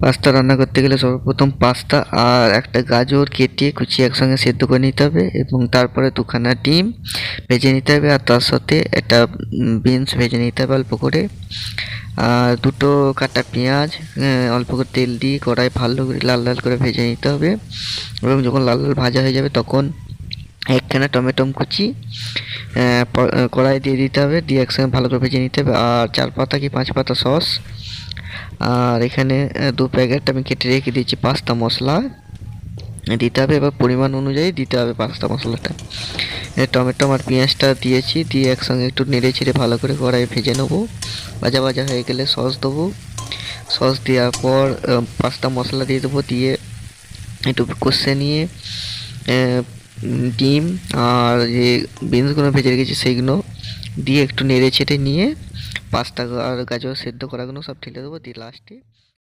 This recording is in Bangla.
পাস্তা রান্না করতে গেলে সর্বপ্রথম পাস্তা আর একটা গাজর কেটে কুচিয়ে একসঙ্গে সেদ্ধ করে নিতে হবে এবং তারপরে দুখানা ডিম ভেজে নিতে হবে আর তার সাথে একটা বিনস ভেজে নিতে হবে অল্প করে। আর দুটো কাটা পেঁয়াজ অল্প করে তেল দিয়ে কড়াই ভালো করে লাল লাল করে ভেজে নিতে হবে এবং যখন লাল লাল ভাজা হয়ে যাবে তখন একখানা টমেটো কুচি কড়াই দিয়ে দিতে হবে, দিয়ে একসঙ্গে ভালো করে ভেজে নিতে হবে। আর 4 পাতা কি 5 পাতা সস, আর এখানে 2 প্যাকেট আমি কেটে রেখে দিয়েছি পাস্তা মশলা দিতে হবে। এবার পরিমাণ অনুযায়ী দিতে হবে পাস্তা মশলাটা। টমেটো আর পেঁয়াজটা দিয়েছি, দিয়ে একসঙ্গে একটু নেড়ে ছেড়ে ভালো করে কড়াই ভেজে নেবো। ভাজা ভাজা হয়ে গেলে সস দেবো, সস দেওয়ার পর পাস্তা মশলা দিয়ে দেবো, দিয়ে একটু কষে নিয়ে ডিম আর যে বিনসগুলো ভেজে রেখেছি সেইগুলো দিয়ে একটু নেড়ে ছেড়ে নিয়ে পাস্তা আর গাজর সেদ্ধ করাগুলো সব ঢেলে দেবো, দিয়ে লাস্টে